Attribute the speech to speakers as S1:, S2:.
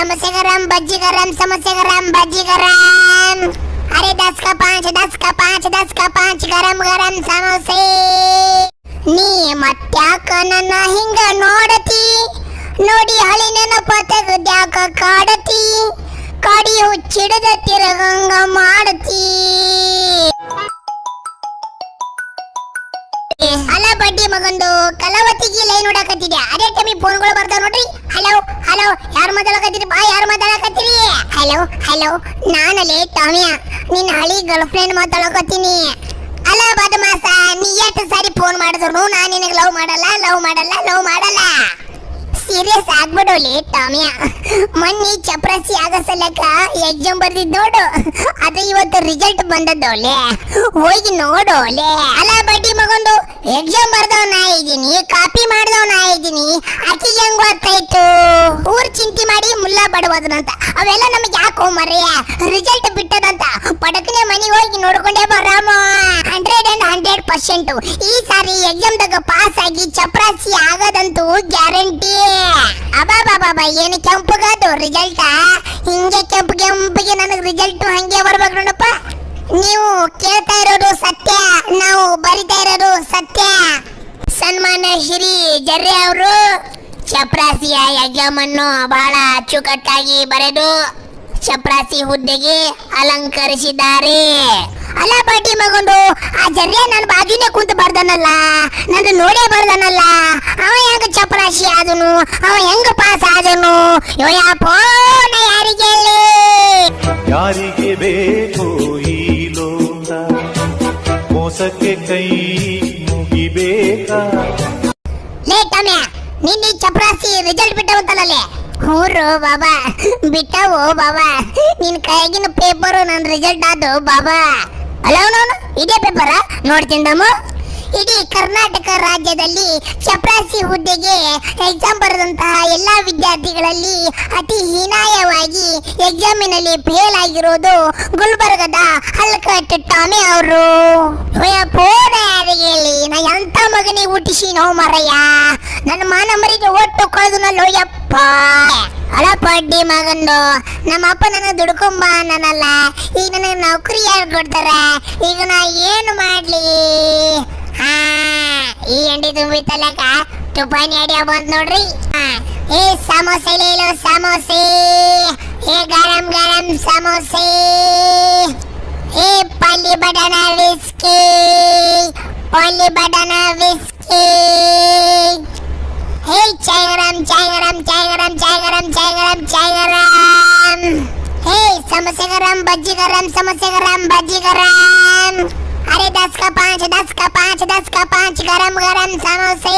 S1: समोसे गरम बज्जी गरम समोसे गरम बज्जी गरम अरे 10 का 5 10 का 5 10 का 5 गरम गरम समोसे ನೀ ಮತ್ತ್ಯಾಕ ನನ್ನ ಹಿಂಗ ನೋಡತಿ ನೋಡಿ ಹಳಿ ನೆನಪ ತೆಗೆದ್ಯಾಕ ಕಾಡತಿ ಕಾಡಿ ಹುಚ್ಚಿಡದ ತಿರುಗಂಗ ಮಾಡತಿ ಅಲ್ಲ ಬಡ್ಡಿ ಮಗಂದು ಕಲವತಿಗೆ ಲೈನ್ ನೋಡಕತ್ತಿದ್ಯಾ ಅದೇ ಟೈಮಿಗೆ ಫೋನ್ಗಳು ಬರ್ತಾವ ನೋಡ್ರಿ. ಹಲೋ ಹಲೋ ಯಾರು ಮಾತಾಡಕತ್ತೀರಿ ಬಾ ಯಾರು ಮಾತಾಡಕತ್ತೀರಿ? ಹಲೋ ಹಲೋ ನಾನಲ್ಲಿ ಟಾಮಿಯಾ ನಿನ್ನ ಹಳಿ ಗರ್ಲ್ ಫ್ರೆಂಡ್ ಮಾತಾಡಕತ್ತೀನಿ. ಅಲ್ಲ ಬದಮಾಸ ನೀ ಎಷ್ಟು ಸಾರಿ ಫೋನ್ ಮಾಡಿದ್ರು ನಾನು ನಿನಗೆ ಲವ್ ಮಾಡಲ್ಲ ಸೀರಿಯಸ್ ಆಗ್ಬಿಡೋಲಿ ಟಾಮಿಯಾ. ಮೊನ್ನೆ ಚಪ್ರಾಸಿ ಆಗ ಸಲಕ ಎಕ್ಸಾಮ್ ಬರ್ದಿದ್ ನೋಡು ಅದು ಇವತ್ತು ರಿಸಲ್ಟ್ ಬಂದದ್ದೋಲೆ ಹೋಗಿ ನೋಡೋಲೆ. ಅಲ್ಲ ಬಡ್ಡಿ ಮಗಂದು ಎಕ್ಸಾಮ್ ಬರ್ದವ್ ನಾ ಇದ್ದೀನಿ ಕಾಪಿ ಮಾಡ್ದವ್ ನಾ ಇದ್ದೀನಿ ಆಕಿಗೆ ಹೆಂಗ್ ಗೊತ್ತಾಯ್ತು? ಊರ್ ಚಿಂತೆ ಮಾಡಿ ಮುಲ್ಲಾ ಬಡವದನಂತ ಅವೆಲ್ಲ ನಮಗೆ ಯಾಕೋ ಮರ್ಯ ರಿಸಲ್ಟ್ ಬಿಟ್ಟದಂತ ಪಡಕನೆ ಮನೆಗೆ ಹೋಗಿ ನೋಡ್ಕೊಂಡೇ ಬರಾಮ 100% ಈ ಸಾರಿ ಎಕ್ಸಾಮ್ದಾಗ ಪಾಸ್ ಆಗಿ ಚಪ್ರಾಸಿ ಆಗದಂತೂ ಗ್ಯಾರಂಟಿ. ಅಬಾಬಾಬಾ ಏನು ಕೆಂಪುಗದು ರಿಸಲ್ಟ್ ಹಿಂಗೆ ಕೆಂಪಿಗೆ ನನಗೆ ರಿಸಲ್ಟ್ ಹಂಗೆ ಬರ್ಬೇಕು ನೋಡಪ್ಪ. ನೀವು ಕೇಳ್ತಾ ಇರೋದು ಸತ್ಯ, ನಾವು ಬರಿತಾ ಇರೋದು ಸತ್ಯ. ಸನ್ಮಾನ ಶ್ರೀ ಜರ್ರೆ ಅವರು ಚಪ್ರಾಸಿಯ ಎಕ್ಸಾಮ್ ಅನ್ನು ಬಹಳ ಅಚ್ಚುಕಟ್ಟಾಗಿ ಬರೆದು ಚಪ್ರಾಸಿ ಹುದ್ದೆಗೆ ಅಲಂಕರಿಸಿದ್ದಾರೆ. ಅಲ್ಲ ಬಡ್ಡಿ ಮಗೊಂಡು ಆ ಜರ್ರೆ ನನ್ನ ಬಾಜುನೇ ಕುಂತು ಬರ್ದನಲ್ಲ ನಂದು ನೋಡೇ ಬರ್ದನಲ್ಲ ಅವ ಹೆಂಗ ಚಪ್ರಾಸಿ ಆದನು ಅವ ಹೆಂಗ ಪಾಸ್ ಆದನು ಫೋನ್ ಯಾರಿಗೆ
S2: ಯಾರಿಗೆ ಬೇಕು ಈ ಲೋಕ ಮೋಸಕ್ಕೆ ಕೈ ಮುಗಿಬೇಕಾ?
S1: ಲೇಟಮ್ಯಾ ನಿನ್ನೆ ಚಪ್ರಾಸಿ ರಿಸಲ್ಟ್ ಬಿಟ್ಟವಂತಲ್ಲೇ? ಹೂರು ಬಾಬಾ ಬಿಟ್ಟವು ಬಾಬಾ ನಿನ್ ಕೈಗಿನ ಪೇಪರು ನನ್ನ ರಿಸಲ್ಟ್ ಆದು ಬಾಬಾ. ಅಲ್ಲ ಅವನವನು ಇದೇ ಪೇಪರ ನೋಡ್ತಿಂದಮ್ಮ. ಇಡೀ ಕರ್ನಾಟಕ ರಾಜ್ಯದಲ್ಲಿ ಚಪ್ರಾಸಿ ಹುದ್ದೆಗೆ ಎಕ್ಸಾಮ್ ಬರೆದಂತಹ ಎಲ್ಲಾ ವಿದ್ಯಾರ್ಥಿಗಳಲ್ಲಿ ಅತಿ ಹೀನಾಯವಾಗಿ ಎಕ್ಸಾಮಿನಲ್ಲಿ ಫೇಲ್ ಆಗಿರೋದು ಗುಲ್ಬರ್ಗದ ಹಲ್ಕಟ್ ಟಾಮಿ ಅವರು. ಫೋನ್ ಯಾರಿಗೆ ಹೇಳಿ ನಾ ಎಂತ ಮಗನಿಗೆ ಹುಟ್ಟಿಸಿ ನೋವು ಮರಯ್ಯ ನನ್ನ ಮಾನ ಮರಿಗೆ ಒಟ್ಟು ಕಳೆದು ಯಪ್ಪ. ಅಳ ಪಡ್ಡಿ ಮಗಂದು ನಮ್ಮ ಅಪ್ಪ ನನ್ನ ದುಡ್ಕೊಂಬ ನನ್ನಲ್ಲ ಈಗ ನನಗೆ ನೌಕರಿ ಯಾರು ಕೊಡ್ತಾರ ಈಗ ನಾ ಏನು ಮಾಡ್ಲಿ? ಈ ಅಂಡಿ ತುಂಬಿತ್ತಲ್ಲಕ ತುಪಾನಿ ಅಡಿಯ ಬಂದ್ ನೋಡ್ರಿ. ಏ ಸಮೋಸೆ ಲೇಲೋ ಸಮೋಸೆ ಏ ಗರಂ ಗರಂ ಸಮೋಸೆ ಏ ಪಲ್ಲಿ ಬಟನ ವಿಸ್ಕಿ ಪಲ್ಲಿ ಬಟನ ವಿಸ್ಕಿ हे चाय गरम चाय गरम चाय गरम चाय गरम चाय गरम चाय गरम हे समोसे गरम बज्जी गरम समोसे गरम बज्जी गरम अरे 10 का 5 10 का 5 10 का 5 गरम गरम समोसे